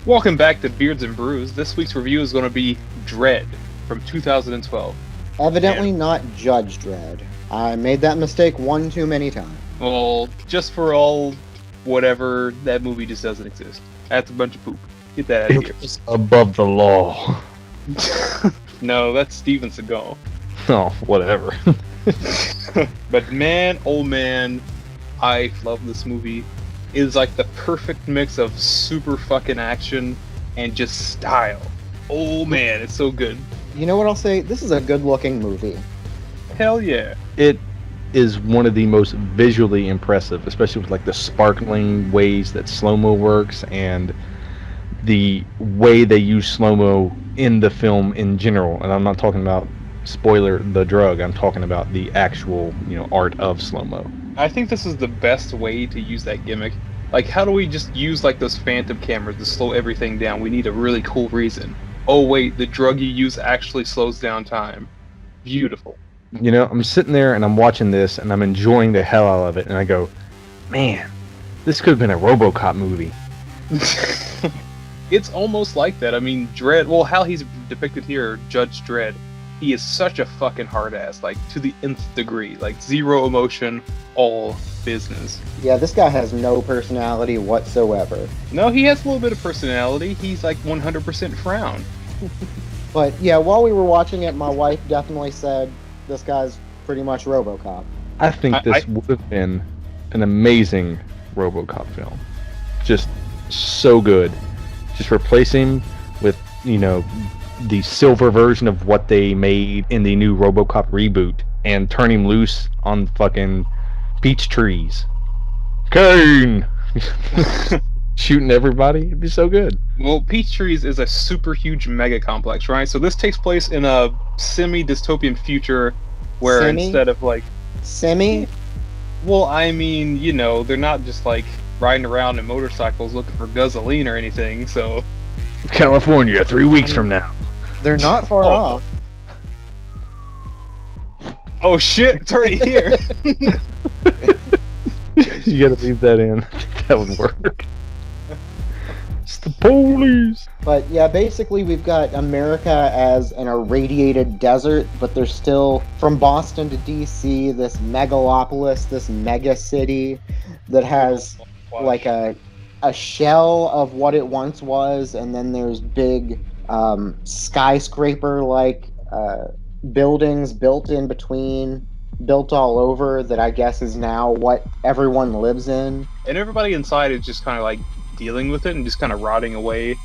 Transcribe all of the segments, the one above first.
Welcome back to Beards and Brews. This week's review is going to be Dredd from 2012. Evidently And, not Judge Dredd. I made that mistake one too many times. well, just for all whatever, that movie just doesn't exist. That's a bunch of poop. Get that out of here. It's above the law. No, that's Steven Seagal. Oh, whatever. But man, oh man, I love this movie. It is like the perfect mix of super fucking action and just style. Oh man, it's so good. You know what I'll say? This is a good-looking movie. Hell yeah. It is one of the most visually impressive, especially with like the sparkling ways that slow-mo works and the way they use slow-mo in the film in general. And I'm not talking about, spoiler, the drug. I'm talking about the actual, art of slow-mo. I think this is the best way to use that gimmick. Like, how do we just use like those phantom cameras to slow everything down? We need a really cool reason. Oh wait, the drug you use actually slows down time. Beautiful. I'm sitting there and I'm watching this and I'm enjoying the hell out of it, and I go, man, this could have been a RoboCop movie. It's almost like that. I mean, Dredd, well, how he's depicted here, Judge Dredd, he is such a fucking hard ass, like to the nth degree. Like zero emotion, all business. Yeah, this guy has no personality whatsoever. No, he has a little bit of personality. He's like 100% frown. But yeah, while we were watching it, my wife definitely said this guy's pretty much RoboCop. I think this would have been an amazing RoboCop film. Just so good. Just replace him with, the silver version of what they made in the new RoboCop reboot and turn him loose on fucking peach trees. Kane! Shooting everybody. It'd be so good. Well, Peachtrees is a super huge mega complex, right? So this takes place in a semi-dystopian future where instead of like... Semi? Well, I mean, they're not just like riding around in motorcycles looking for gasoline or anything, so... California, 3 weeks from now. They're not far off. Oh shit, it's already here! You gotta leave that in. That would work. It's the police! But yeah, basically we've got America as an irradiated desert, but there's still, from Boston to DC, this megalopolis, this mega city that has like a shell of what it once was, and then there's big skyscraper-like buildings built in between, built all over, that I guess is now what everyone lives in. And everybody inside is just kind of like dealing with it and just kind of rotting away.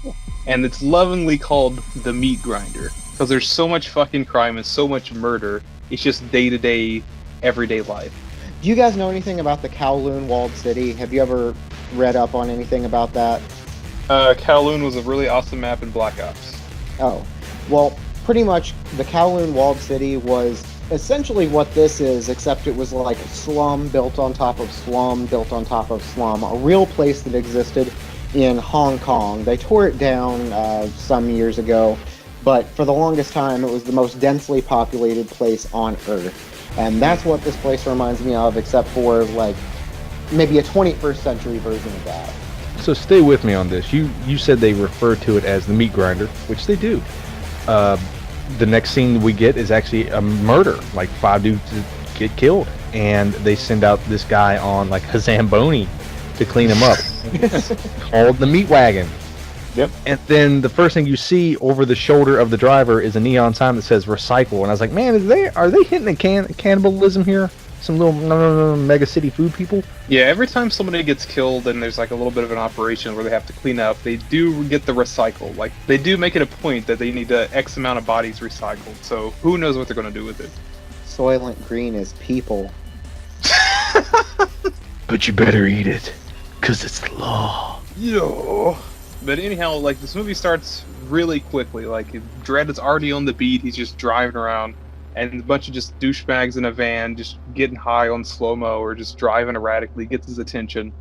And it's lovingly called the meat grinder, because there's so much fucking crime and so much murder. It's just day-to-day, everyday life. Do you guys know anything about the Kowloon Walled City? Have you ever read up on anything about that? Kowloon was a really awesome map in Black Ops. Oh, well, pretty much the Kowloon Walled City was essentially what this is, except it was like a slum built on top of slum, built on top of slum, a real place that existed in Hong Kong. They tore it down some years ago, but for the longest time it was the most densely populated place on Earth. And that's what this place reminds me of, except for like maybe a 21st century version of that. So stay with me on this. You said they refer to it as the meat grinder, which they do. The next scene we get is actually a murder. Like 5 dudes get killed, and they send out this guy on like a Zamboni to clean him up. Called the meat wagon. Yep. And then the first thing you see over the shoulder of the driver is a neon sign that says recycle. And I was like, man, are they hitting a cannibalism here? Some little mega city food people? Yeah, every time somebody gets killed and there's like a little bit of an operation where they have to clean up, they do get the recycle. Like, they do make it a point that they need X amount of bodies recycled, so who knows what they're going to do with it. Soylent Green is people. But you better eat it, because it's the law. Yo. But anyhow, like, this movie starts really quickly. Like, Dredd is already on the beat, he's just driving around, and a bunch of just douchebags in a van just getting high on slow-mo or just driving erratically gets his attention.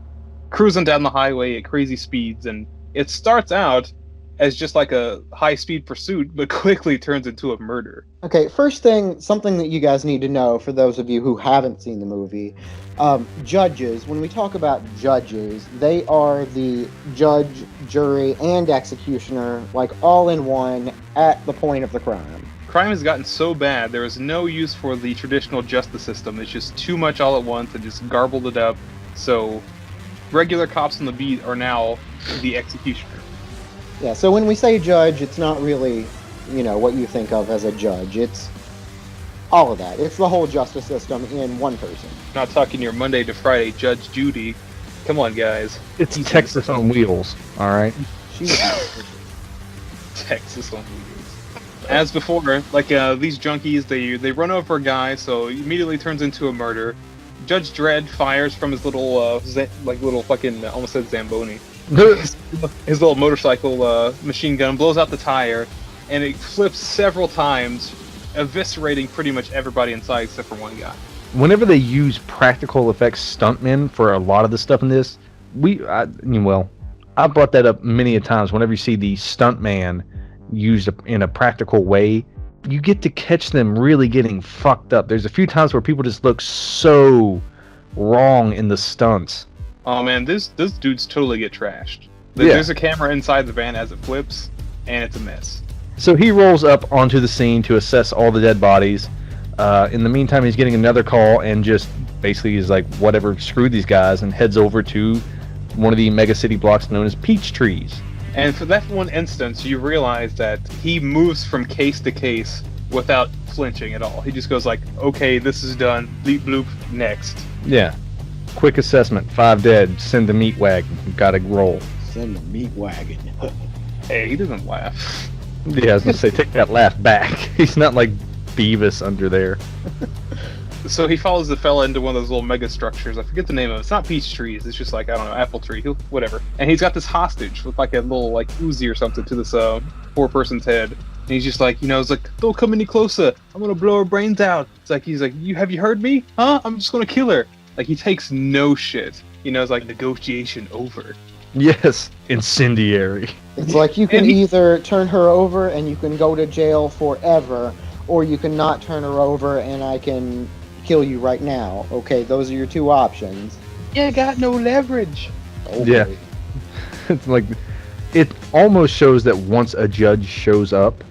Cruising down the highway at crazy speeds, and it starts out as just like a high-speed pursuit, but quickly turns into a murder. Okay, first thing, something that you guys need to know for those of you who haven't seen the movie. Judges, when we talk about judges, they are the judge, jury, and executioner, like all in one at the point of the crime. Crime has gotten so bad, there is no use for the traditional justice system. It's just too much all at once and just garbled it up. So, regular cops on the beat are now the executioner. Yeah, so when we say judge, it's not really, what you think of as a judge. It's all of that. It's the whole justice system in one person. Not talking your Monday to Friday Judge Judy. Come on, guys. It's Texas on wheels, all right? She would be Texas on wheels. As before, like these junkies, they run over a guy, so he immediately turns into a murder. Judge Dredd fires from his little little fucking almost said Zamboni. His little motorcycle machine gun blows out the tire, and it flips several times, eviscerating pretty much everybody inside except for one guy. Whenever they use practical effects stuntmen for a lot of the stuff in this, I brought that up many a times. Whenever you see the stuntman used in a practical way, you get to catch them really getting fucked up. There's a few times where people just look so wrong in the stunts. Oh man, those dudes totally get trashed. Yeah. There's a camera inside the van as it flips, and it's a mess. So he rolls up onto the scene to assess all the dead bodies. In the meantime, he's getting another call and just basically is like, whatever, screw these guys, and heads over to one of the mega city blocks known as Peach Trees. And for that one instance, you realize that he moves from case to case without flinching at all. He just goes like, okay, this is done, bleep bloop, next. Yeah. Quick assessment, 5 dead, send the meat wagon, gotta roll. Send the meat wagon. Hey, he doesn't laugh. Yeah, I was gonna say, take that laugh back. He's not like Beavis under there. So he follows the fella into one of those little mega structures. I forget the name of it. It's not peach trees. It's just like, I don't know, apple tree, whatever. And he's got this hostage with like a little like Uzi or something to this poor person's head. And he's just like, it's like, don't come any closer. I'm gonna blow her brains out. He's like, have you heard me? Huh? I'm just gonna kill her. Like, he takes no shit. It's like negotiation over. Yes, incendiary. It's like you can either turn her over and you can go to jail forever, or you can not turn her over and I can kill you right now. Okay, those are your two options. You got no leverage. Okay. Yeah. It's like, it almost shows that once a judge shows up,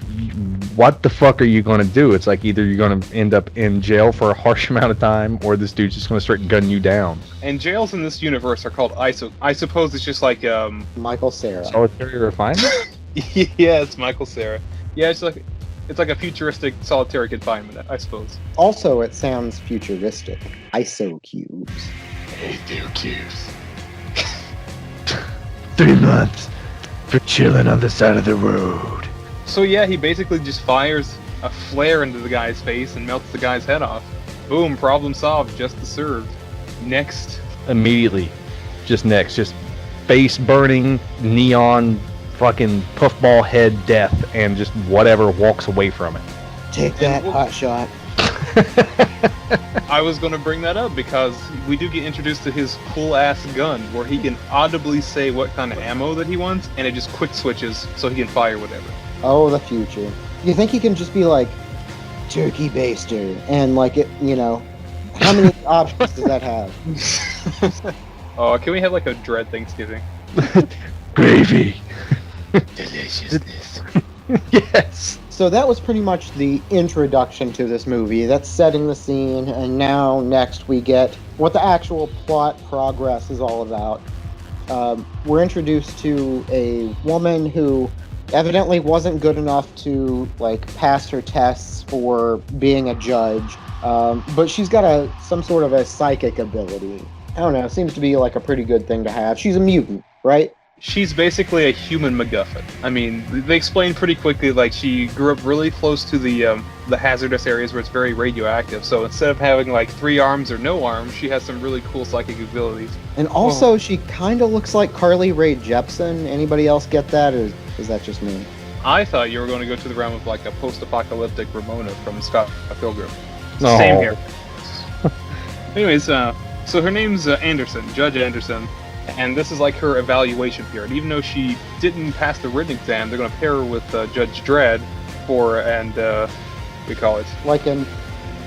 what the fuck are you going to do? It's like either you're going to end up in jail for a harsh amount of time, or this dude's just going to start gunning you down. And jails in this universe are called ISO. I suppose it's just like Michael Cera. Solitary confinement? Yeah, it's Michael Cera. Yeah, it's like a futuristic solitary confinement, I suppose. Also, it sounds futuristic. ISO cubes. Hey, cubes. 3 months for chilling on the side of the road. So yeah, he basically just fires a flare into the guy's face and melts the guy's head off. Boom, problem solved, justice served. Next. Immediately. Just face burning, neon, fucking puffball head death, and just whatever walks away from it. Take that, hot shot. I was going to bring that up because we do get introduced to his cool-ass gun where he can audibly say what kind of ammo that he wants, and it just quick switches so he can fire whatever. Oh, the future. You think he can just be like, turkey baster, and like it, how many options does that have? Oh, can we have like a Dredd Thanksgiving? Gravy. Deliciousness. Yes. So that was pretty much the introduction to this movie. That's setting the scene, and now next we get what the actual plot progress is all about. We're introduced to a woman who evidently wasn't good enough to pass her tests for being a judge, but she's got some sort of a psychic ability. I don't know, it seems to be like a pretty good thing to have. She's a mutant, right? She's basically a human MacGuffin. I mean, they explain pretty quickly, she grew up really close to the hazardous areas where it's very radioactive, so instead of having 3 arms or no arms, she has some really cool psychic abilities. And also, she kind of looks like Carly Rae Jepsen. Anybody else get that, or is that just me? I thought you were going to go to the realm of a post-apocalyptic Ramona from Scott Pilgrim. No. Same here. Anyways, so her name's Anderson, Judge Anderson, And this is like her evaluation period. Even though she didn't pass the written exam, they're going to pair her with Judge Dredd we call it? Like an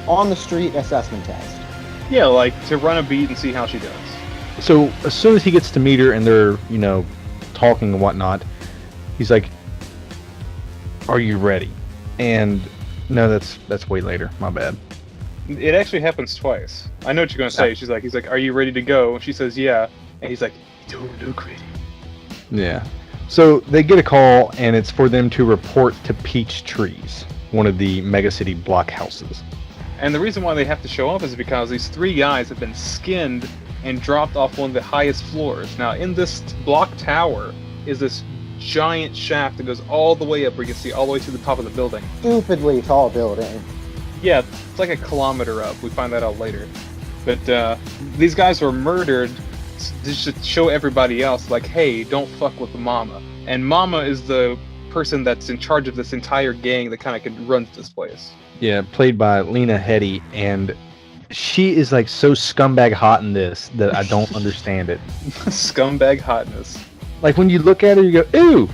on-the-street assessment test. Yeah, like to run a beat and see how she does. So as soon as he gets to meet her and they're, talking and whatnot, he's like, "Are you ready?" And no, that's way later. My bad. It actually happens twice. I know what you're going to say. He's like, "Are you ready to go?" She says, "Yeah." And he's like, "Don't look ready." Yeah. So they get a call, and it's for them to report to Peach Trees, one of the megacity block houses. And the reason why they have to show up is because these 3 guys have been skinned and dropped off one of the highest floors. Now, in this block tower is this giant shaft that goes all the way up, where you can see all the way to the top of the building. Stupidly tall building. Yeah, it's like a kilometer up. We find that out later. But these guys were murdered just to show everybody else, like, hey, don't fuck with Mama. And Mama is the person that's in charge of this entire gang that kind of runs this place. Yeah, played by Lena Headey, and she is like so scumbag hot in this that I don't understand it. Scumbag hotness. Like when you look at her, you go, "Ooh,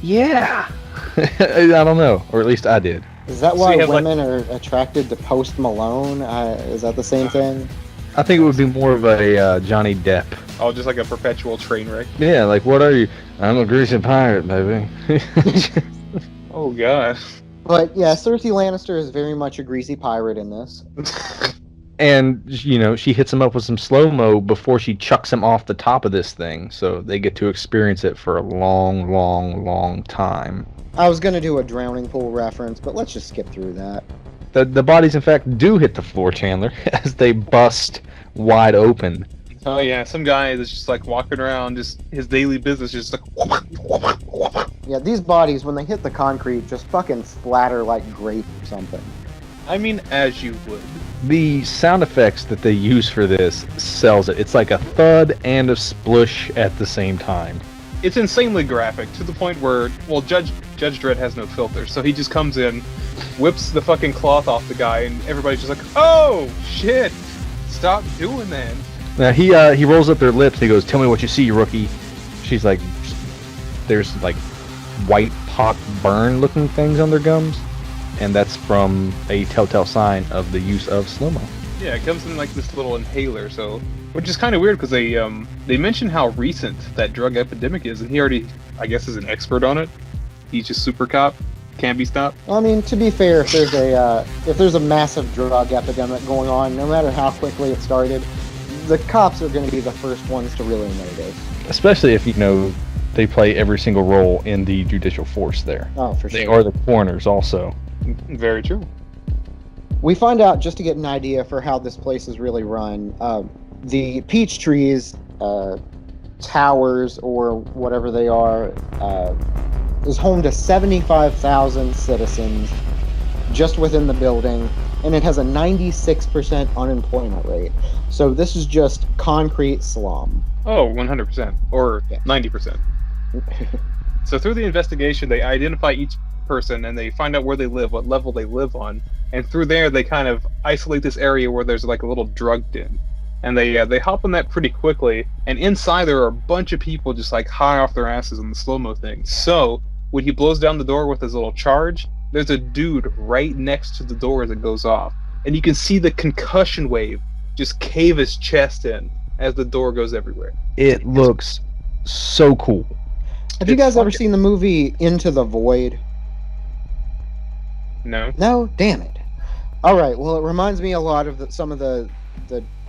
yeah." I don't know, or at least I did. Is that why women are attracted to Post Malone? Is that the same thing? I think it would be more of a Johnny Depp. Oh, just like a perpetual train wreck. Yeah, like what are you? I'm a greasy pirate, baby. Oh god. But yeah, Cersei Lannister is very much a greasy pirate in this. And, she hits him up with some slow-mo before she chucks him off the top of this thing. So they get to experience it for a long, long, long time. I was going to do a drowning pool reference, but let's just skip through that. The bodies, in fact, do hit the floor, Chandler, as they bust wide open. Oh yeah, some guy is just like walking around, just his daily business, just like. Yeah, these bodies, when they hit the concrete, just fucking splatter like grape or something. I mean, as you would. The sound effects that they use for this sells it. It's like a thud and a splush at the same time. It's insanely graphic, to the point where, well, Judge Dredd has no filter, so he just comes in, whips the fucking cloth off the guy, and everybody's just like, "Oh, shit! Stop doing that!" Now, he rolls up their lips, and he goes, "Tell me what you see, rookie." She's like, there's like white pock burn looking things on their gums, and that's from a telltale sign of the use of slow-mo. Yeah, it comes in like this little inhaler, so, which is kind of weird because they mention how recent that drug epidemic is, and he already, I guess, is an expert on it. He's just super cop, can't be stopped. I mean, to be fair, if there's a massive drug epidemic going on, no matter how quickly it started, the cops are going to be the first ones to really notice. Especially if they play every single role in the judicial force there. Oh, for sure. They are the coroners also. Very true. We find out, just to get an idea for how this place is really run, the Peach Trees towers, or whatever they are, is home to 75,000 citizens just within the building, and it has a 96% unemployment rate. So this is just concrete slum. Oh, 100%. Or 90%. So through the investigation, they identify each person, and they find out where they live, what level they live on. And through there, they kind of isolate this area where there's like a little drug den. And they hop on that pretty quickly. And inside, there are a bunch of people just like high off their asses on the slow-mo thing. So when he blows down the door with his little charge, there's a dude right next to the door as it goes off. And you can see the concussion wave just cave his chest in as the door goes everywhere. It looks so cool. Have you guys ever seen the movie Into the Void? No. No? Damn it. Alright, well, it reminds me a lot of some of the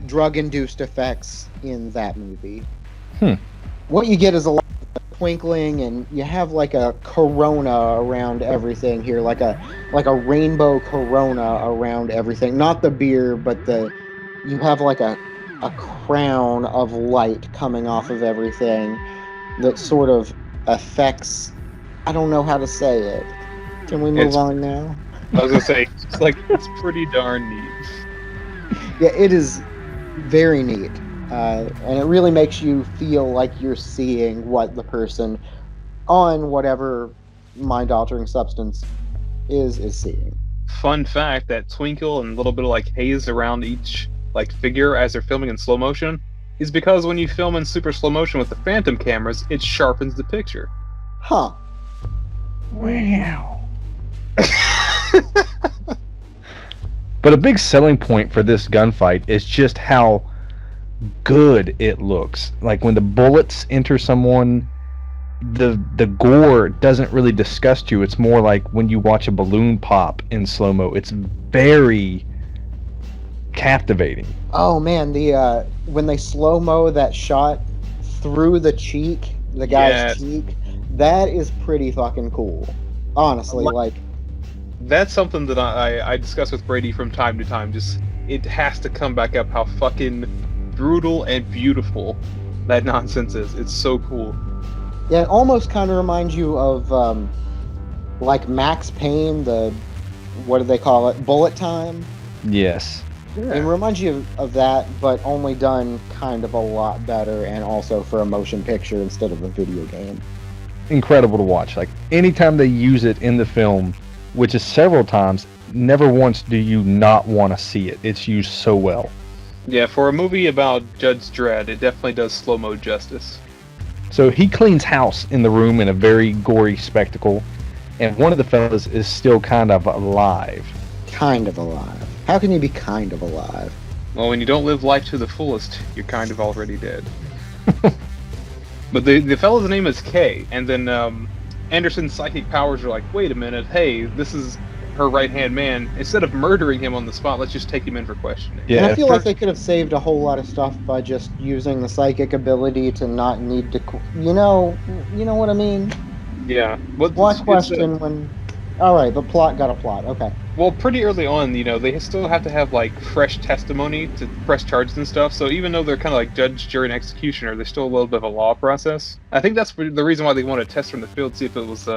drug-induced effects in that movie. What you get is a lot of twinkling, and you have like a corona around everything here, like a rainbow corona around everything. Not the beer, but you have like a crown of light coming off of everything that sort of affects, I don't know how to say it. Can we move on now? I was gonna say, it's pretty darn neat. Yeah, it is very neat. And it really makes you feel like you're seeing what the person on whatever mind-altering substance is seeing. Fun fact, that twinkle and a little bit of like haze around each like figure as they're filming in slow motion, is because when you film in super slow motion with the phantom cameras, it sharpens the picture. Huh. Wow. But a big selling point for this gunfight is just how good it looks. Like when the bullets enter someone, the gore doesn't really disgust you. It's more like when you watch a balloon pop in slow mo. It's very captivating. Oh man, the when they slow mo that shot through the cheek, the guy's cheek, that is pretty fucking cool. Honestly, like that's something that I discuss with Brady from time to time. Just it has to come back up how fucking brutal and beautiful that nonsense is. It's so cool. Yeah, it almost kind of reminds you of like Max Payne, the what do they call it? Bullet Time. Yes. Yeah. It reminds you of that, but only done kind of a lot better, and also for a motion picture instead of a video game. Incredible to watch. Like anytime they use it in the film, which is several times, never once do you not want to see it. It's used so well. Yeah, for a movie about Judge Dredd, it definitely does slow-mo justice. So he cleans house in the room in a very gory spectacle, and one of the fellas is still kind of alive. Kind of alive. How can you be kind of alive? Well, when you don't live life to the fullest, you're kind of already dead. But the fella's name is Kay, and then Anderson's psychic powers are like, wait a minute, hey, this is her right-hand man. Instead of murdering him on the spot, let's just take him in for questioning. Yeah, and I feel like they could have saved a whole lot of stuff by just using the psychic ability to not need to, you know what I mean? Yeah. One question when... Alright, but plot got a plot, okay. Well, pretty early on, they still have to have, like, fresh testimony to press charges and stuff, so even though they're kind of like judge, jury, and executioner, there's still a little bit of a law process. I think that's the reason why they want to test from the field, see if it was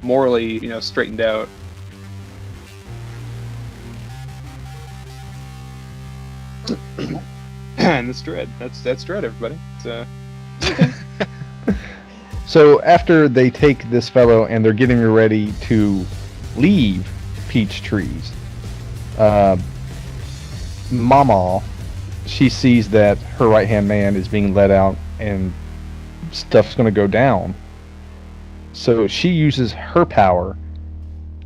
morally, straightened out. And it's Dredd. That's Dredd, everybody. So after they take this fellow and they're getting ready to leave Peach Trees, Mama, she sees that her right-hand man is being let out and stuff's going to go down. So she uses her power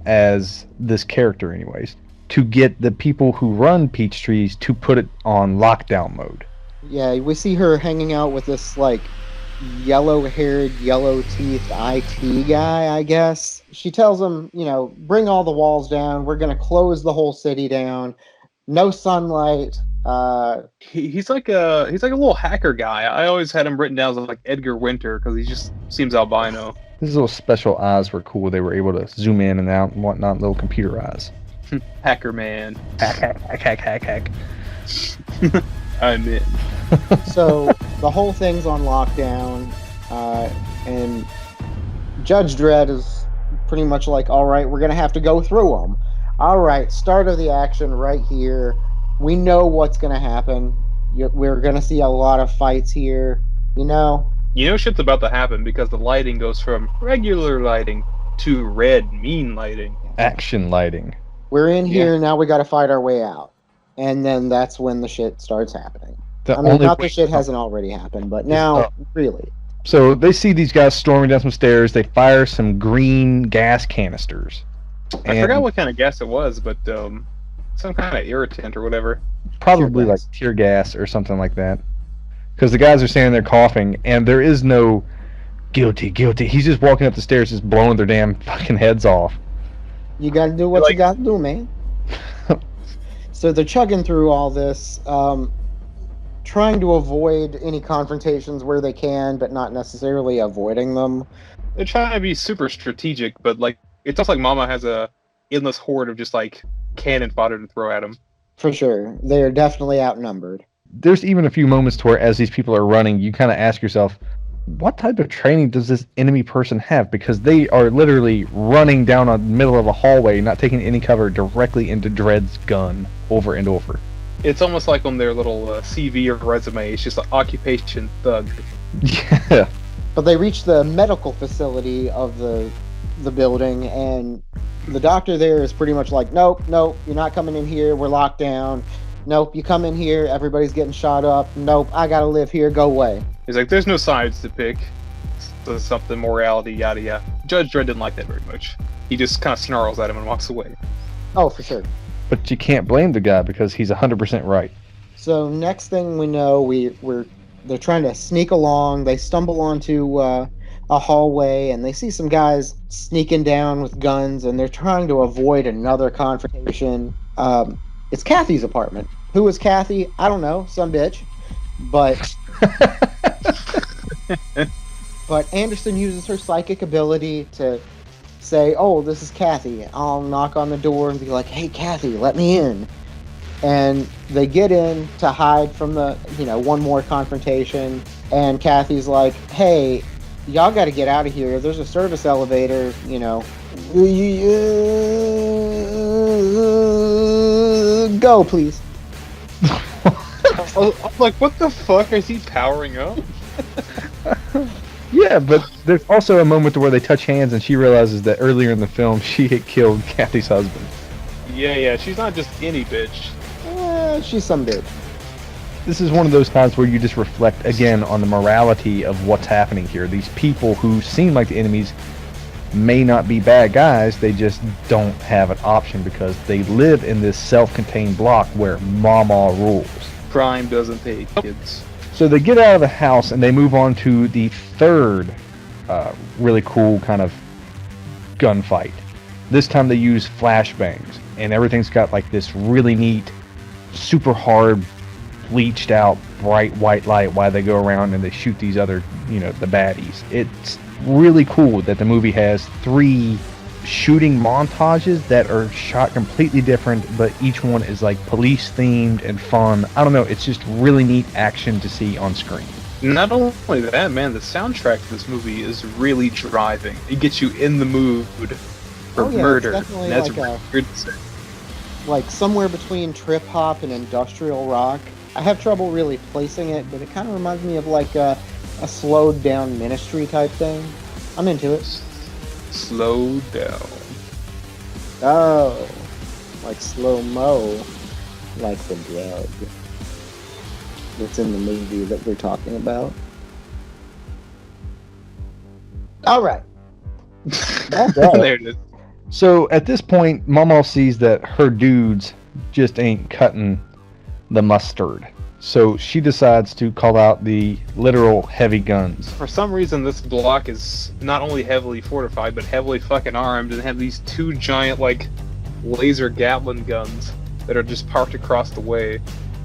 as this character anyways to get the people who run Peach Trees to put it on lockdown mode. Yeah, we see her hanging out with this, like, yellow-haired, yellow-teethed IT guy, I guess. She tells him, bring all the walls down. We're going to close the whole city down. No sunlight. He's like a little hacker guy. I always had him written down as like Edgar Winter because he just seems albino. His little special eyes were cool. They were able to zoom in and out and whatnot, little computer eyes. Hacker man. Hack. I'm in. So the whole thing's on lockdown, and Judge Dredd is pretty much like, all right, we're going to have to go through them. All right, start of the action right here. We know what's going to happen. We're going to see a lot of fights here, shit's about to happen because the lighting goes from regular lighting to red, mean lighting. Action lighting. We're in here, now we got to fight our way out. And then that's when the shit starts happening. Not the shit hasn't already happened, but now, really. So they see these guys storming down some stairs. They fire some green gas canisters. I forgot what kind of gas it was, but some kind of irritant or whatever. Probably like tear gas or something like that. Because the guys are standing there coughing, and there is no guilty. He's just walking up the stairs, just blowing their damn fucking heads off. You gotta do what you gotta do, man. So they're chugging through all this, trying to avoid any confrontations where they can, but not necessarily avoiding them. They're trying to be super strategic, but it's almost like Mama has a endless horde of just cannon fodder to throw at them. For sure, they're definitely outnumbered. There's even a few moments to where, as these people are running, you kind of ask yourself, what type of training does this enemy person have? Because they are literally running down the middle of a hallway, not taking any cover, directly into Dredd's gun over and over. It's almost like on their little CV or resume, it's just an occupation thug. Yeah. But they reach the medical facility of the building, and the doctor there is pretty much like, nope, you're not coming in here, we're locked down. Nope, you come in here, everybody's getting shot up. Nope, I gotta live here, go away. He's like, there's no sides to pick. So something, morality, yada yada. Judge Dredd didn't like that very much. He just kind of snarls at him and walks away. Oh, for sure. But you can't blame the guy because he's 100% right. So next thing we know, they're trying to sneak along. They stumble onto a hallway, and they see some guys sneaking down with guns, and they're trying to avoid another confrontation. It's Kathy's apartment. Who is Kathy? I don't know. Some bitch. But but Anderson uses her psychic ability to say, "Oh, this is Kathy." I'll knock on the door and be like, "Hey, Kathy, let me in." And they get in to hide from the, one more confrontation. And Kathy's like, "Hey, y'all got to get out of here. There's a service elevator, Go, please." I'm like, what the fuck? Is he powering up? Yeah, but there's also a moment where they touch hands and she realizes that earlier in the film she had killed Kathy's husband. Yeah, she's not just any bitch. She's some bitch. This is one of those times where you just reflect again on the morality of what's happening here. These people who seem like the enemies may not be bad guys, they just don't have an option because they live in this self-contained block where Mama rules. Crime doesn't pay, kids. So they get out of the house and they move on to the third really cool kind of gunfight. This time they use flashbangs and everything's got like this really neat, super hard, bleached out, bright white light while they go around and they shoot these other, the baddies. It's really cool that the movie has 3 shooting montages that are shot completely different, but each one is like police themed and fun. I don't know, it's just really neat action to see on screen. Not only that, man, the soundtrack of this movie is really driving. It gets you in the mood for murder. It's definitely That's like weird to say. like somewhere between trip hop and industrial rock. I have trouble really placing it, but it kind of reminds me of like a slowed down Ministry type thing. I'm into it. Slow down. Oh, like slow mo, like the drug that's in the movie that we're talking about. All right. There it is. So at this point, Mama sees that her dudes just ain't cutting the mustard. So she decides to call out the literal heavy guns. For some reason, this block is not only heavily fortified, but heavily fucking armed, and have these 2 giant, like, laser Gatling guns that are just parked across the way.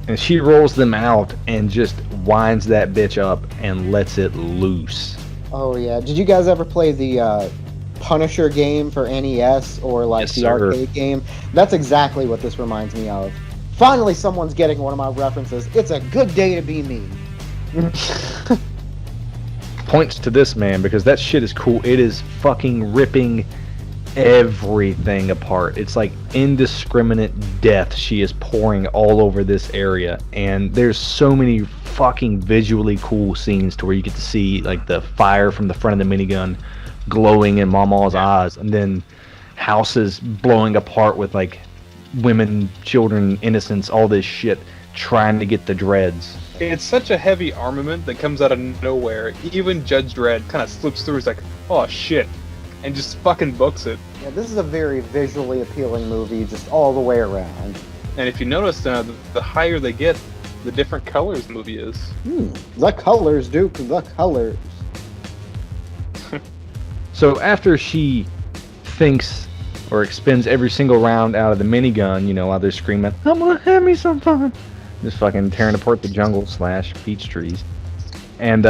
And she rolls them out and just winds that bitch up and lets it loose. Oh yeah. Did you guys ever play the Punisher game for NES or like Yes, the sir. arcade game? That's exactly what this reminds me of. Finally, someone's getting one of my references. It's a good day to be me. Points to this man because that shit is cool. It is fucking ripping everything apart. It's like indiscriminate death she is pouring all over this area, and there's so many fucking visually cool scenes to where you get to see like the fire from the front of the minigun glowing in Mama's eyes, and then houses blowing apart with like women, children, innocents, all this shit trying to get the dreads. It's such a heavy armament that comes out of nowhere. Even Judge Dredd kind of slips through. He's like, oh shit, and just fucking books it. Yeah, this is a very visually appealing movie, just all the way around. And if you notice, the higher they get, the different colors the movie is. The colors, Duke, the colors. So after she thinks or expends every single round out of the minigun, while they're screaming, "I'm gonna have me some fun," just fucking tearing apart the jungle / peach trees, and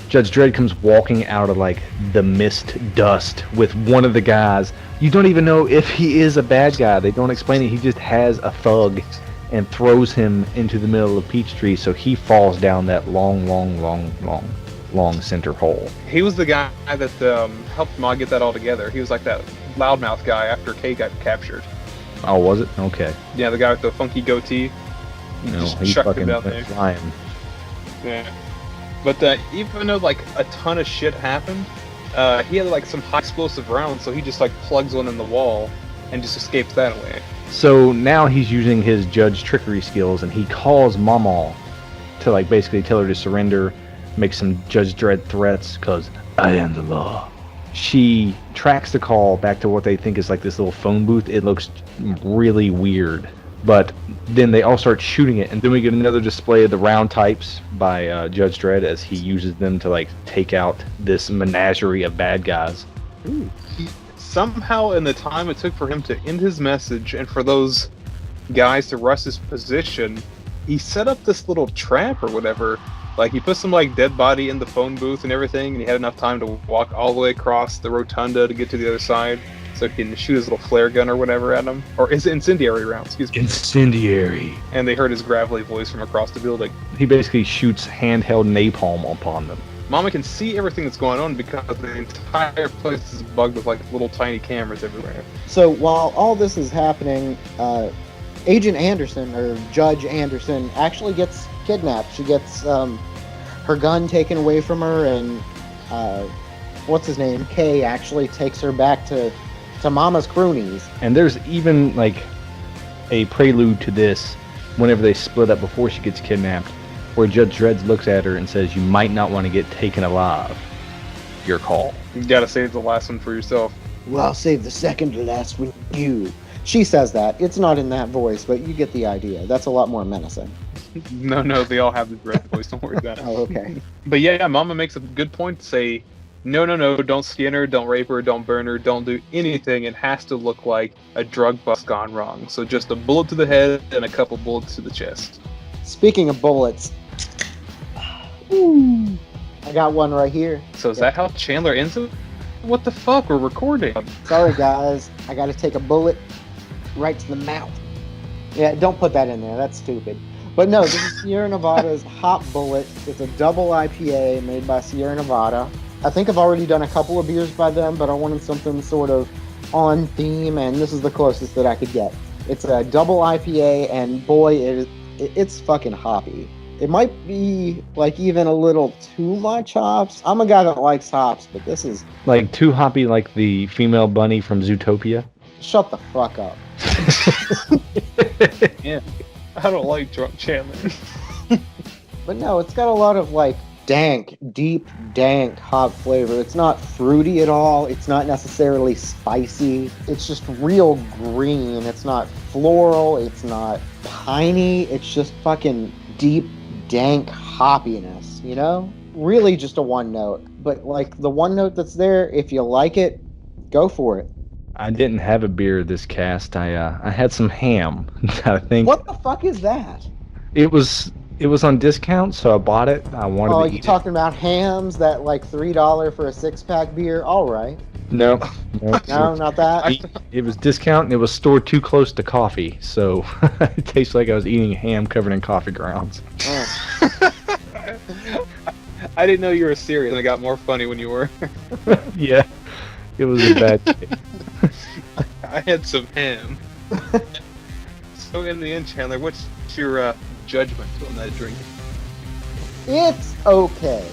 Judge Dredd comes walking out of like the mist dust with one of the guys. You don't even know if he is a bad guy. They don't explain it. He just has a thug and throws him into the middle of peach tree, so he falls down that long center hole. He was the guy that helped Ma get that all together. He was like that loudmouth guy after Kay got captured. Oh, was it? Okay. Yeah, the guy with the funky goatee. No, just he chucked fucking him down went there. flying. Yeah. But even though like a ton of shit happened, he had like some high explosive rounds, so he just like plugs one in the wall and just escapes that way. So now he's using his judge trickery skills, and he calls Mama to like basically tell her to surrender, make some Judge Dredd threats, cause I am the law. She tracks the call back to what they think is like this little phone booth. It looks really weird, but then they all start shooting it, and then we get another display of the round types by Judge Dredd as he uses them to like take out this menagerie of bad guys. Ooh. Somehow, in the time it took for him to end his message and for those guys to rush his position, he set up this little trap or whatever. Like, he put some like dead body in the phone booth and everything, and he had enough time to walk all the way across the rotunda to get to the other side, so he can shoot his little flare gun or whatever at him, or is incendiary round? Excuse me. Incendiary. And they heard his gravelly voice from across the building. He basically shoots handheld napalm upon them. Mama can see everything that's going on because the entire place is bugged with like little tiny cameras everywhere. So while all this is happening, Agent Anderson, or Judge Anderson, actually gets kidnapped. She gets her gun taken away from her, and what's his name? Kay actually takes her back to Mama's croonies. And there's even like a prelude to this whenever they split up before she gets kidnapped, where Judge Dredd looks at her and says, "You might not want to get taken alive. Your call." You gotta save the last one for yourself. Well, I'll save the second to last with you. She says that. It's not in that voice, but you get the idea. That's a lot more menacing. No, they all have the Dredd voice. Don't worry about it. Oh, okay. But yeah, Mama makes a good point to say, no, don't skin her, don't rape her, don't burn her, don't do anything. It has to look like a drug bust gone wrong. So just a bullet to the head and a couple bullets to the chest. Speaking of bullets, I got one right here. So is that how Chandler ends it? What the fuck? We're recording. Sorry, guys. I got to take a bullet right to the mouth. Yeah, don't put that in there. That's stupid. But no, this is Sierra Nevada's Hot Bullet. It's a double IPA made by Sierra Nevada. I think I've already done a couple of beers by them, but I wanted something sort of on theme, and this is the closest that I could get. It's a double IPA, and boy, it's fucking hoppy. It might be like even a little too much hops. I'm a guy that likes hops, but this is like too hoppy, like the female bunny from Zootopia. Shut the fuck up. Yeah, I don't like drunk Chandler. But no, it's got a lot of like deep dank hop flavor. It's not fruity at all. It's not necessarily spicy. It's just real green. It's not floral. It's not piney. It's just fucking deep dank hoppiness, you know? Really just a one note. But like the one note that's there, if you like it, go for it. I didn't have a beer this cast. I had some ham. I think. What the fuck is that? It was on discount, so I bought it. I wanted to eat you talking about hams that like $3 for a 6-pack beer? All right. No, No, not that. It was discount, and it was stored too close to coffee, so it tastes like I was eating ham covered in coffee grounds. Oh. I didn't know you were serious, and it got more funny when you were. Yeah, it was a bad day. I had some ham. So in the end, Chandler, what's your judgment on that drink? It's okay.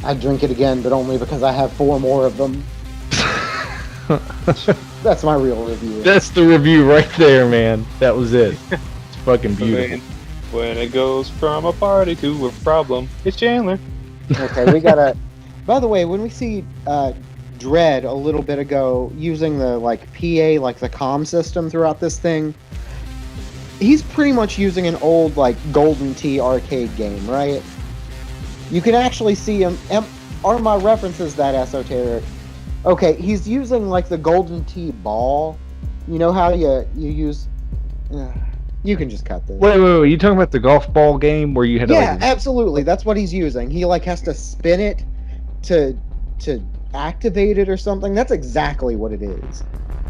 I'd drink it again, but only because I have 4 more of them. That's my real review. That's the review right there, man. That was it. It's fucking beautiful. When it goes from a party to a problem, it's Chandler. Okay, we gotta... By the way, when we see Dredd a little bit ago using the like PA, like the comm system throughout this thing, he's pretty much using an old like Golden Tee arcade game, right? You can actually see him. Are my references that esoteric? Okay, he's using like the Golden Tee ball. You know how you use... you can just cut this. Wait. You talking about the golf ball game where you had to like... absolutely. That's what he's using. He like has to spin it to activate it or something. That's exactly what it is.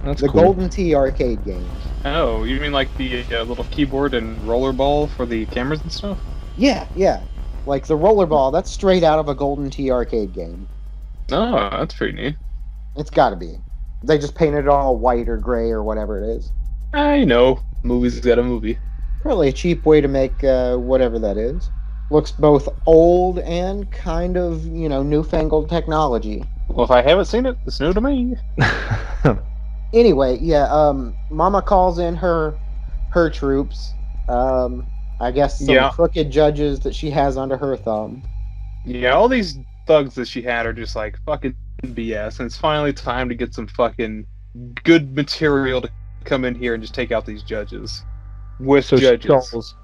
That's the cool. Golden Tee arcade game. Oh, you mean like the little keyboard and rollerball for the cameras and stuff? Yeah. Like the rollerball, that's straight out of a Golden Tee arcade game. Oh, that's pretty neat. It's gotta be. They just painted it all white or gray or whatever it is. I know. Movie's got a movie. Probably a cheap way to make whatever that is. Looks both old and kind of, newfangled technology. Well, if I haven't seen it, it's new to me. Anyway, yeah, Mama calls in her troops. I guess some Yeah. crooked judges that she has under her thumb. Yeah, all these thugs that she had are just like fucking BS, and it's finally time to get some fucking good material to come in here and just take out these judges. With So judges.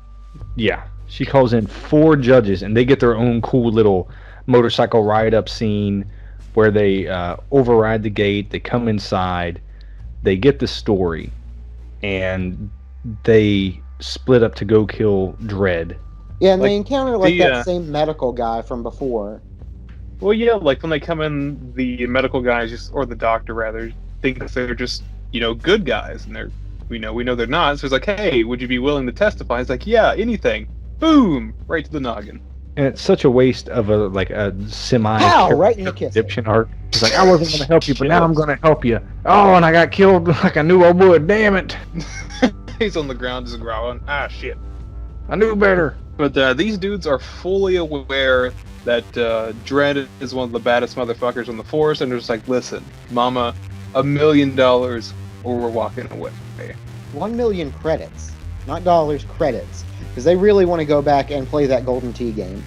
she calls in 4 judges, and they get their own cool little motorcycle ride-up scene where they override the gate. They come inside, they get the story, and they split up to go kill Dredd. Yeah, and Like, they encounter that same medical guy from before. Well, yeah, like when they come in, the medical guys or the doctor rather, think that they're just, good guys, and we know they're not. So it's like, hey, would you be willing to testify? It's like, yeah, anything. Boom, right to the noggin. And it's such a waste of a semi Right in the kiss. redemption arc. It's like, I wasn't going to help you, but now I'm going to help you. Oh, and I got killed like I knew I would. Damn it! He's on the ground just growling. Ah, shit. I knew better. But these dudes are fully aware that Dredd is one of the baddest motherfuckers on the force, and they're just like, listen, Mama, $1 million or we're walking away. 1 million credits, not dollars, credits, because they really want to go back and play that Golden Tee game.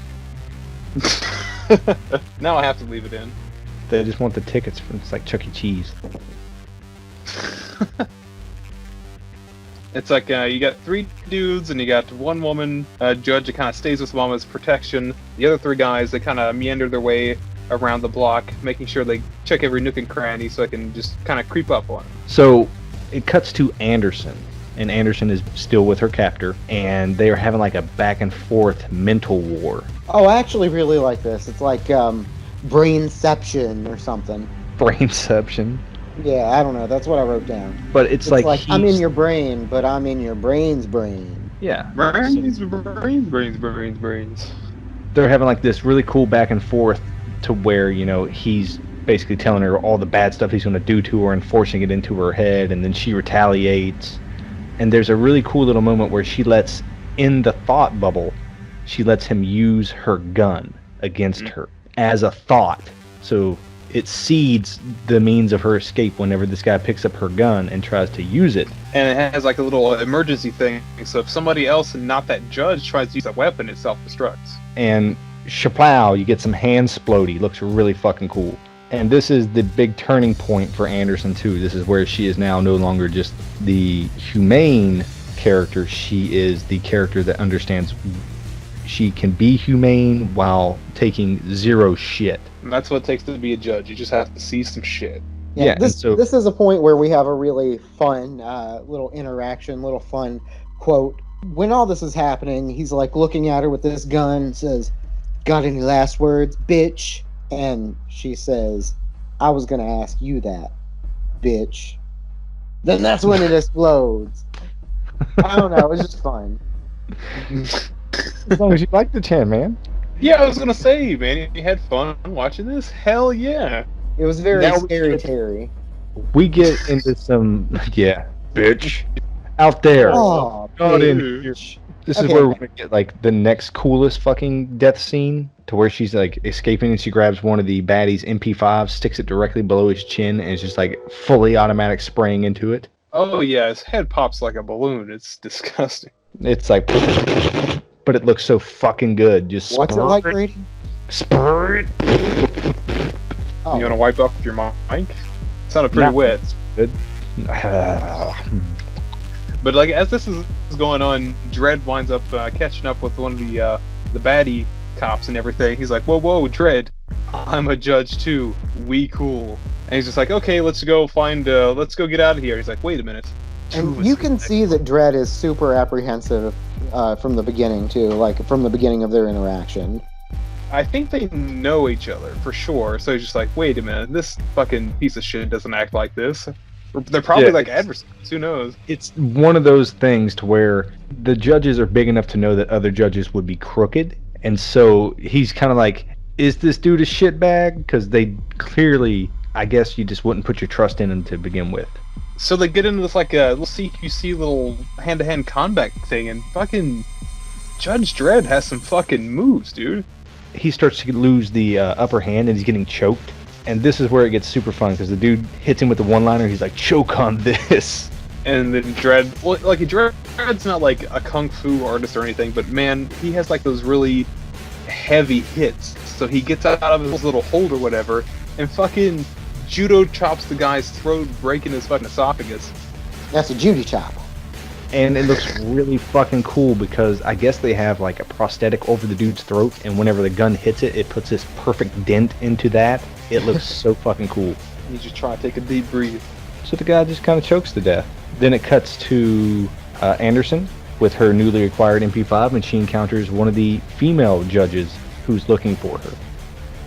Now I have to leave it in. They just want the tickets. It's like Chuck E. Cheese. It's like you got 3 dudes and you got 1 woman judge that kind of stays with Mama's protection. The other 3 guys, they kind of meander their way around the block, making sure they check every nook and cranny so they can just kind of creep up on him. So it cuts to Anderson, and Anderson is still with her captor, and they are having like a back and forth mental war. Oh, I actually really like this. It's like Brainception or something. Brainception. Yeah, I don't know. That's what I wrote down. But it's like I'm in your brain, but I'm in your brain's brain. Yeah. Brains. They're having like this really cool back and forth to where, he's basically telling her all the bad stuff he's going to do to her and forcing it into her head, and then she retaliates. And there's a really cool little moment where she lets, in the thought bubble, she lets him use her gun against her as a thought. So it seeds the means of her escape whenever this guy picks up her gun and tries to use it. And it has like a little emergency thing, so if somebody else and not that judge tries to use that weapon, it self-destructs. And shaplow, you get some hand splody. Looks really fucking cool. And this is the big turning point for Anderson too. This is where she is now no longer just the humane character. She is the character that understands she can be humane while taking 0 shit. And that's what it takes to be a judge. You just have to see some shit. Yeah, this is a point where we have a really fun little interaction, little fun quote. When all this is happening, he's like looking at her with this gun, says, "Got any last words, bitch?" And she says, "I was gonna ask you that, bitch." Then that's when it explodes. I don't know, it was just fun. As long as you like the chant, man. Yeah, I was gonna say, man, you had fun watching this? Hell yeah. It was very Now scary, Terry. We get into some, bitch, out there. Oh, Not in bitch. here. This Okay. is where we're gonna get like the next coolest fucking death scene, to where she's like escaping and she grabs one of the baddies' MP5, sticks it directly below his chin, and is just like fully automatic spraying into it. Oh yeah, his head pops like a balloon. It's disgusting. It's like, but it looks so fucking good. Just What's it like, Brady? Spurt. Oh. You wanna wipe off with your mic? Sounded pretty No. wet. Good. But like as this is going on, Dredd winds up catching up with one of the baddie cops and everything. He's like, "Whoa, Dredd, I'm a judge too. We cool." And he's just like, "Okay, let's go get out of here." He's like, "Wait a minute." And you can see that Dredd is super apprehensive from the beginning too, like from the beginning of their interaction. I think they know each other for sure. So he's just like, "Wait a minute, this fucking piece of shit doesn't act like this." They're probably like adversaries. Who knows? It's one of those things to where the judges are big enough to know that other judges would be crooked, and so he's kind of like, is this dude a shitbag? Because they clearly, I guess you just wouldn't put your trust in him to begin with. So they get into this like a little CQC little hand-to-hand combat thing, and fucking Judge Dredd has some fucking moves, dude. He starts to lose the upper hand, and he's getting choked. And this is where it gets super fun because the dude hits him with the one-liner. He's like, "Choke on this." And then Dredd, well, like Dredd's not like a kung fu artist or anything, but man, he has like those really heavy hits. So he gets out of his little hold or whatever, and fucking judo chops the guy's throat, breaking his fucking esophagus. That's a Judy chop. And it looks really fucking cool because I guess they have like a prosthetic over the dude's throat, and whenever the gun hits it, it puts this perfect dent into that. It looks so fucking cool. He's just trying to take a deep breath. So the guy just kind of chokes to death. Then it cuts to Anderson with her newly acquired MP5, and she encounters one of the female judges who's looking for her.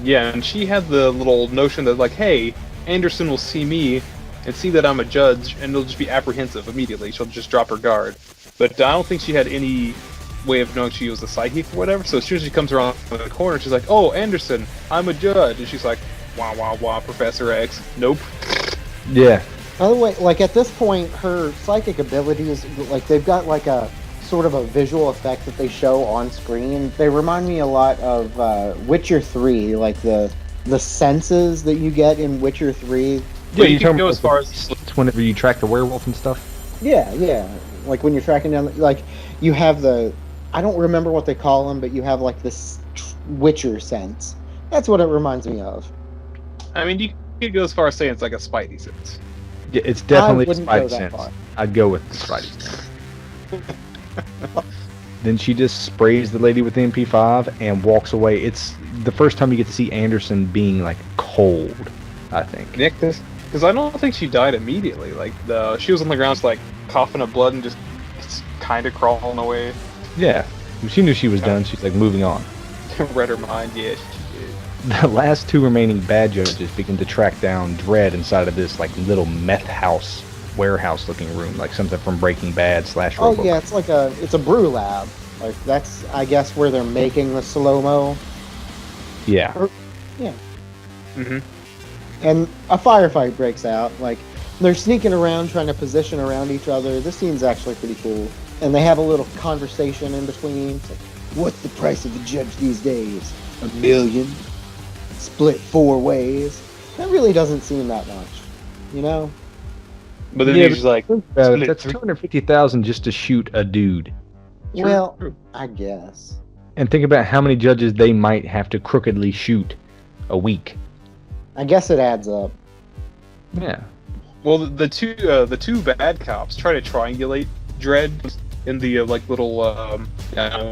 Yeah, and she had the little notion that like, hey, Anderson will see me and see that I'm a judge, and they'll just be apprehensive immediately. She'll just drop her guard. But I don't think she had any way of knowing she was a psychic or whatever. So as soon as she comes around the corner, she's like, "Oh, Anderson, I'm a judge," and she's like, "Wah wah wah, Professor X." Nope. Yeah. By the way, like at this point, her psychic abilities, like they've got like a sort of a visual effect that they show on screen. They remind me a lot of Witcher 3, like the senses that you get in Witcher 3. Yeah, you can go as far as whenever you track the werewolf and stuff. Yeah, yeah. Like when you're tracking down, like you have the, I don't remember what they call them, but you have like this Witcher sense. That's what it reminds me of. I mean, you could go as far as saying it's like a Spidey sense. Yeah, it's definitely a wouldn't go Spidey that sense. far. I'd go with the Spidey sense. Then she just sprays the lady with the MP5 and walks away. It's the first time you get to see Anderson being like cold, I think. Nick, because I don't think she died immediately. Like she was on the ground, just, like coughing up blood and just kind of crawling away. Yeah, she knew she was done. She's like moving on. Read her mind. Yeah, she did. The last two remaining bad judges begin to track down Dredd inside of this like little meth house, warehouse looking room, like something from Breaking Bad / Oh RoboCop. yeah, it's a brew lab. Like that's, I guess, where they're making the slow-mo. Yeah. Yeah. Mm-hmm. And a firefight breaks out. Like they're sneaking around, trying to position around each other. This scene's actually pretty cool. And they have a little conversation in between. It's like, what's the price of a judge these days? $1 million? Split 4 ways? That really doesn't seem that much, you know? But then Yeah, he's just like, that's $250,000 just to shoot a dude. True. Well, I guess. And think about how many judges they might have to crookedly shoot a week. I guess it adds up. Yeah. well, the two bad cops try to triangulate Dredd in the like little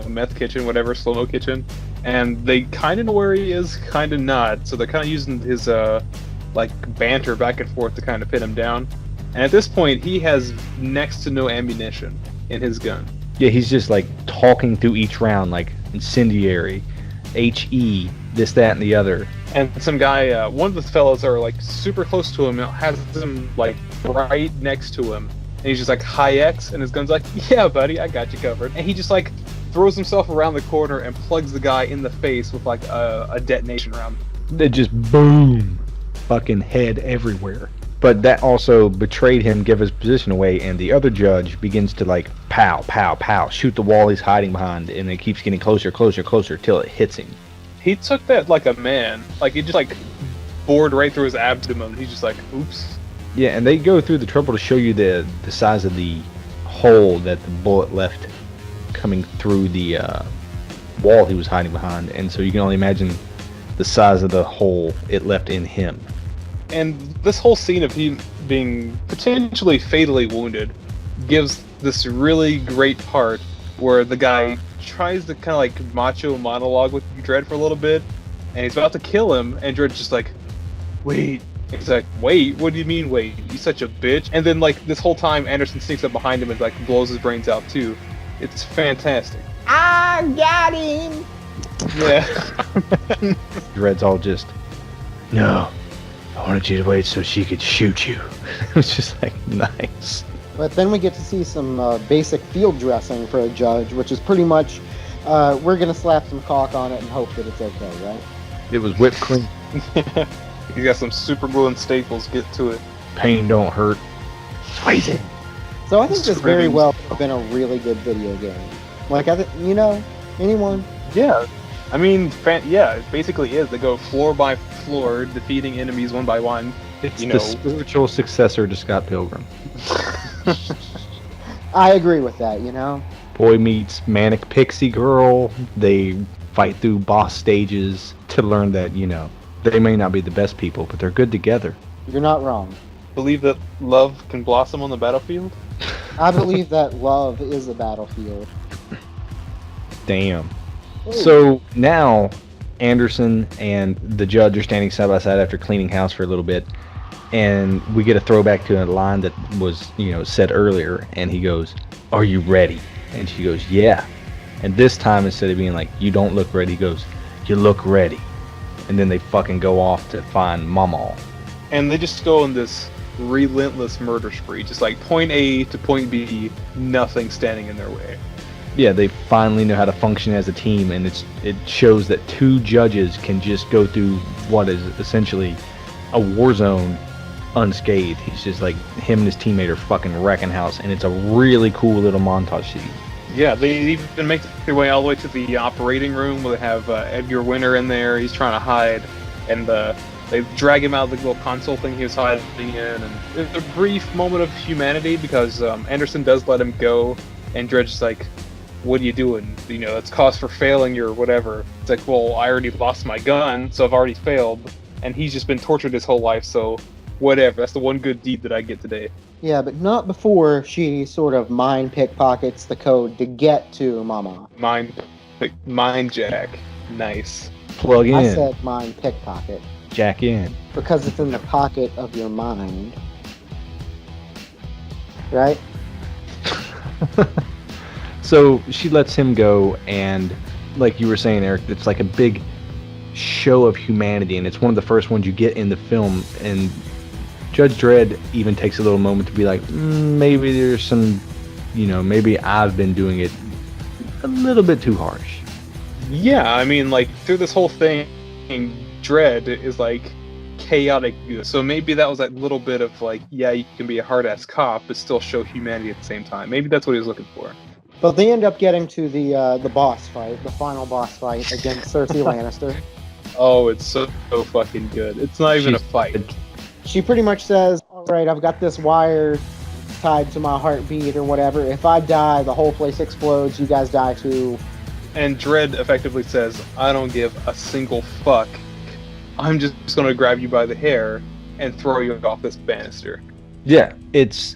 meth kitchen, whatever, slow-mo kitchen, and they kind of know where he is, kind of not. So they're kind of using his like banter back and forth to kind of pin him down. And at this point, he has next to no ammunition in his gun. Yeah, he's just like talking through each round, like incendiary, HE, this, that, and the other. And some guy, one of the fellows are like super close to him, has him like right next to him. And he's just like, "Hi X," and his gun's like, "Yeah, buddy, I got you covered." And he just like throws himself around the corner and plugs the guy in the face with like a detonation round. They just boom, fucking head everywhere. But that also betrayed him, give his position away, and the other judge begins to like pow, pow, pow, shoot the wall he's hiding behind, and it keeps getting closer, closer, closer till it hits him. He took that like a man. Like it just like bored right through his abdomen. He's just like, "Oops." Yeah, and they go through the trouble to show you the size of the hole that the bullet left coming through the wall he was hiding behind, and so you can only imagine the size of the hole it left in him. And this whole scene of him being potentially fatally wounded gives this really great part where the guy tries to kind of like macho monologue with Dredd for a little bit, and he's about to kill him, and Dredd's just like, "Wait." He's like, "Wait, what do you mean wait? You such a bitch." And then like this whole time Anderson sneaks up behind him and like blows his brains out too. It's fantastic. I got him! Yeah. Dredd's all just, "No, I wanted you to wait so she could shoot you." It was just like, nice. But then we get to see some basic field dressing for a judge, which is pretty much, we're going to slap some caulk on it and hope that it's okay, right? It was whipped cream. He's got some super glue and staples. Get to it. Pain don't hurt. Squeeze. So I think this very Scrimmage. well could have been a really good video game. Like, you know, anyone? Yeah. I mean, yeah, it basically is. They go floor by floor, defeating enemies one by one. It's You the know, spiritual successor to Scott Pilgrim. I agree with that, you know? Boy meets manic pixie girl. They fight through boss stages to learn that, they may not be the best people, but they're good together. You're not wrong. believe that love can blossom on the battlefield? I believe that love is a battlefield. Damn. Ooh. So now Anderson and the judge are standing side by side after cleaning house for a little bit, and we get a throwback to a line that was, said earlier, and he goes, "Are you ready?" And she goes, "Yeah." And this time, instead of being like, "You don't look ready," he goes, "You look ready." And then they fucking go off to find Mama. And they just go on this relentless murder spree, just like point A to point B, nothing standing in their way. Yeah, they finally know how to function as a team, and it shows that two judges can just go through what is essentially a war zone unscathed. He's just like, him and his teammate are fucking wrecking house, and it's a really cool little montage scene. Yeah, they even make their way all the way to the operating room where they have Edgar Winter in there. He's trying to hide, and they drag him out of the little console thing he was hiding in. And there's a brief moment of humanity because Anderson does let him go, and Dredd's just like, "What are you doing? That's cause for failing or whatever." It's like, well, I already lost my gun, so I've already failed, and he's just been tortured his whole life, so whatever. That's the one good deed that I get today. Yeah, but not before she sort of mind pickpockets the code to get to Mama. Mind jack. Nice. Plug in. I said mind pickpocket Jack in. because it's in the pocket of your mind. Right? So she lets him go, and like you were saying, Eric, it's like a big show of humanity, and it's one of the first ones you get in the film. And Judge Dredd even takes a little moment to be like, maybe there's some, maybe I've been doing it a little bit too harsh. Yeah, I mean, like, through this whole thing, Dredd is, like, chaotic. So maybe that was that little bit of, like, yeah, you can be a hard-ass cop, but still show humanity at the same time. Maybe that's what he was looking for. But they end up getting to the boss fight, the final boss fight against Cersei Lannister. Oh, it's so fucking good. It's not even a fight. She pretty much says, "Alright, I've got this wire tied to my heartbeat or whatever. If I die, the whole place explodes. You guys die too." And Dredd effectively says, "I don't give a single fuck. I'm just gonna grab you by the hair and throw you off this banister." Yeah,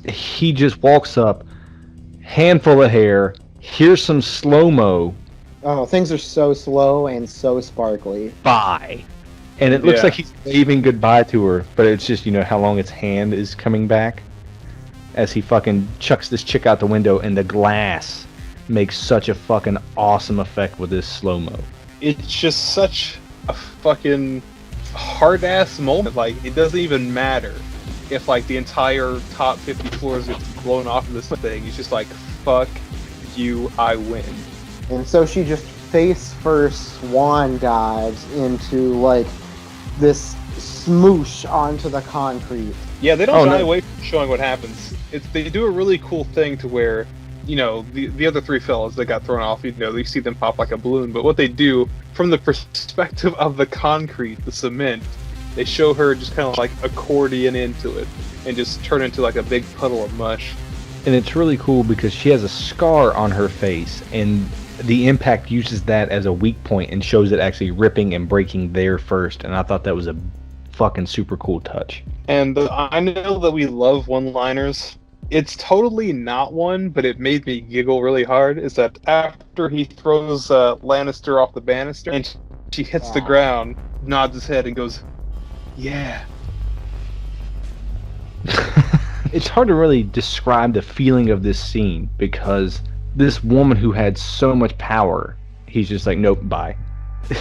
he just walks up, handful of hair, here's some slow-mo, Oh, things are so slow and so sparkly. bye. And it looks Yeah. like he's waving goodbye to her, but it's just, how long its hand is coming back as he fucking chucks this chick out the window, and the glass makes such a fucking awesome effect with this slow-mo. It's just such a fucking hard-ass moment. Like, it doesn't even matter if, like, the entire top 50 floors gets blown off of this thing. It's just like, fuck you, I win. And so she just face first swan dives into like this smoosh onto the concrete. Yeah, they don't Oh, shy no. away from showing what happens. They do a really cool thing to where, the other three fellas that got thrown off, you see them pop like a balloon, but what they do, from the perspective of the concrete, the cement, they show her just kind of like accordion into it and just turn into like a big puddle of mush. And it's really cool because she has a scar on her face, and the impact uses that as a weak point and shows it actually ripping and breaking there first. And I thought that was a fucking super cool touch. And I know that we love one-liners. It's totally not one, but it made me giggle really hard, is that after he throws Lannister off the banister and she hits the ground, nods his head and goes, "Yeah." It's hard to really describe the feeling of this scene because this woman who had so much power, he's just like, nope, bye.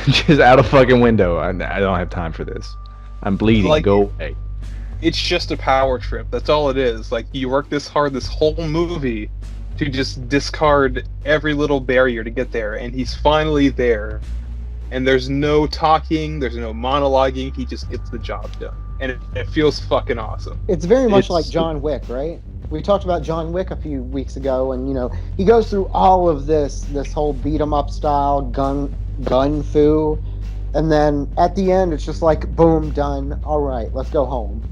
Just out a fucking window. I don't have time for this. I'm bleeding. Like, go away. It's just a power trip. That's all it is. Like, you work this hard this whole movie to just discard every little barrier to get there, and he's finally there. And there's no talking, there's no monologuing, he just gets the job done. And it feels fucking awesome. It's very much It's- like John Wick, right? We talked about John Wick a few weeks ago, and he goes through all of this whole beat 'em up style gun gun fu, and then at the end it's just like boom, done. All right, let's go home.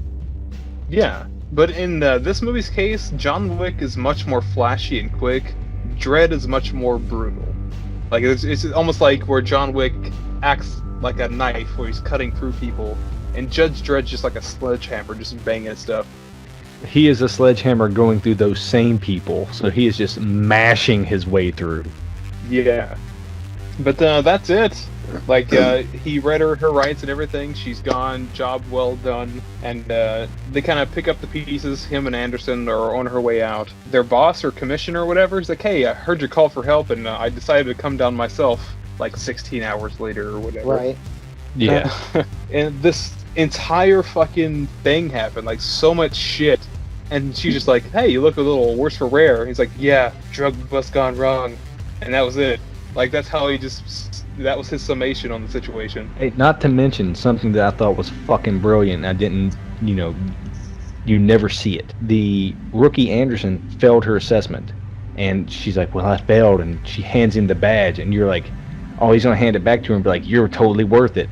Yeah, but in this movie's case, John Wick is much more flashy and quick. Dredd is much more brutal. Like it's almost like where John Wick acts like a knife, where he's cutting through people, and Judge Dredd's just like a sledgehammer, just banging at stuff. He is a sledgehammer going through those same people, so he is just mashing his way through. Yeah, but that's it. Like he read her rights and everything. She's gone. Job well done. And they kind of pick up the pieces. Him and Anderson are on her way out. Their boss or commissioner or whatever is like, "Hey, I heard your call for help, and I decided to come down myself." Like 16 hours later or whatever. Right. Yeah. And this entire fucking thing happened. Like so much shit. And she's just like, "Hey, you look a little worse for wear." He's like, "Yeah, drug bust gone wrong," and that was it. Like that's how he just. That was his summation on the situation. Hey, not to mention something that I thought was fucking brilliant. I didn't, you never see it. The rookie Anderson failed her assessment, and she's like, "Well, I failed," and she hands him the badge, and you're like, "Oh, he's gonna hand it back to her and be like, you're totally worth it."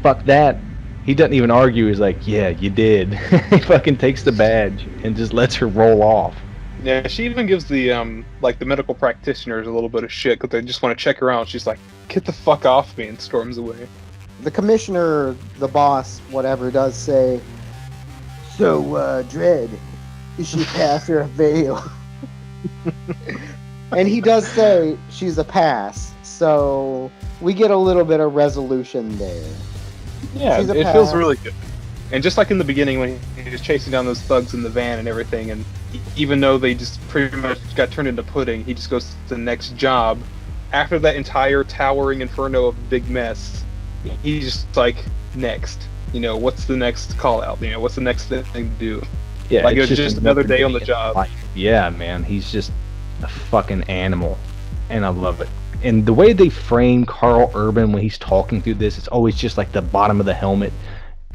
Fuck that. He doesn't even argue. He's like, "Yeah, you did." He fucking takes the badge and just lets her roll off. Yeah, she even gives the the medical practitioners a little bit of shit because they just want to check her out. She's like, "Get the fuck off me," and storms away. The commissioner, the boss, whatever, does say, "So, Dredd, is she pass or a fail?" And he does say she's a pass, so we get a little bit of resolution there. Yeah, She's a it pass. feels really good. And just like in the beginning when he was chasing down those thugs in the van and everything, and even though they just pretty much got turned into pudding, he just goes to the next job. After that entire towering inferno of big mess, he's just like, next. What's the next call out? What's the next thing to do? Yeah, Like, it's it was just another day on the in job. life. Yeah, man, he's just a fucking animal, and I love it. And the way they frame Carl Urban when he's talking through this, it's always just like the bottom of the helmet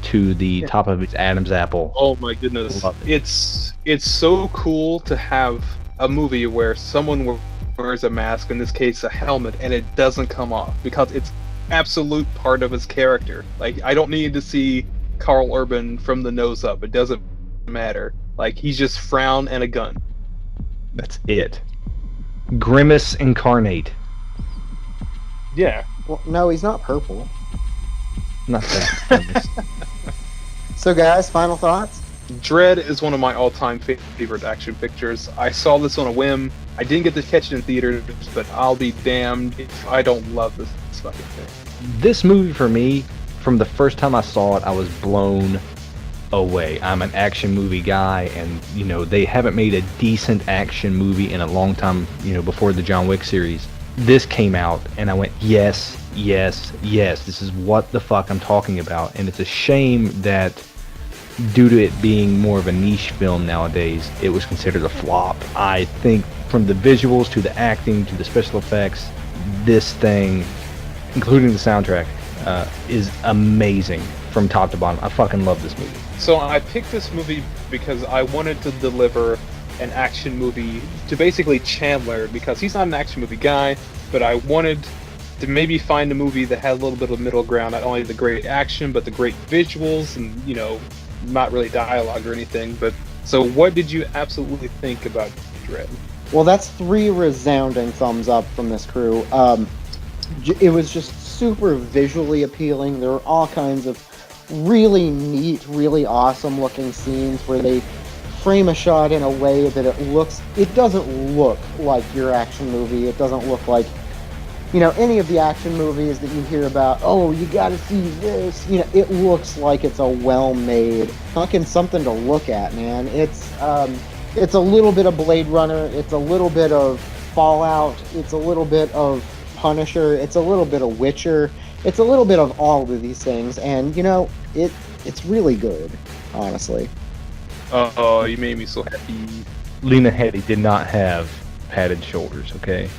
to the top of his Adam's apple. Oh my goodness. Love It's so cool to have a movie where someone wears a mask, in this case a helmet, and it doesn't come off because it's absolute part of his character. Like, I don't need to see Carl Urban from the nose up. It doesn't matter. Like, he's just frown and a gun. That's it. Grimace incarnate. Yeah. Well, no, he's not purple. Not that. So, guys, final thoughts? Dredd is one of my all-time favorite action pictures. I saw this on a whim. I didn't get to catch it in theaters, but I'll be damned if I don't love this fucking thing. This movie for me, from the first time I saw it, I was blown away. I'm an action movie guy, and they haven't made a decent action movie in a long time, before the John Wick series. This came out, and I went, yes, yes, yes, this is what the fuck I'm talking about. And it's a shame that due to it being more of a niche film nowadays, it was considered a flop. I think from the visuals to the acting to the special effects, this thing, including the soundtrack, is amazing from top to bottom. I fucking love this movie. So I picked this movie because I wanted to deliver an action movie to basically Chandler, because he's not an action movie guy, but I wanted to maybe find a movie that had a little bit of middle ground, not only the great action, but the great visuals and, not really dialogue or anything. But so what did you absolutely think about Dredd? Well, that's 3 resounding thumbs up from this crew. It was just super visually appealing. There were all kinds of really neat, really awesome looking scenes where they frame a shot in a way that it doesn't look like your action movie. It doesn't look like, any of the action movies that you hear about. Oh, you gotta see this. It looks like it's a well-made, fucking something to look at, man. It's a little bit of Blade Runner. It's a little bit of Fallout. It's a little bit of Punisher. It's a little bit of Witcher. It's a little bit of all of these things, and it's really good, honestly. Oh, you made me so happy. Lena Headey did not have padded shoulders, okay?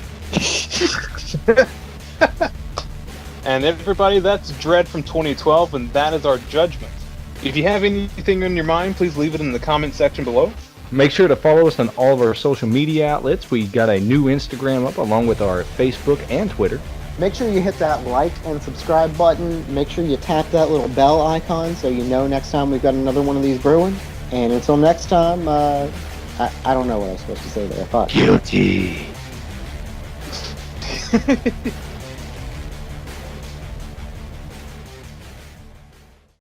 And everybody, that's Dredd from 2012, and that is our judgment. If you have anything on your mind, please leave it in the comment section below. Make sure to follow us on all of our social media outlets. We got a new Instagram up along with our Facebook and Twitter. Make sure you hit that like and subscribe button. Make sure you tap that little bell icon so you know next time we've got another one of these brewing. And until next time, I don't know what I was supposed to say there. Fuck. Guilty.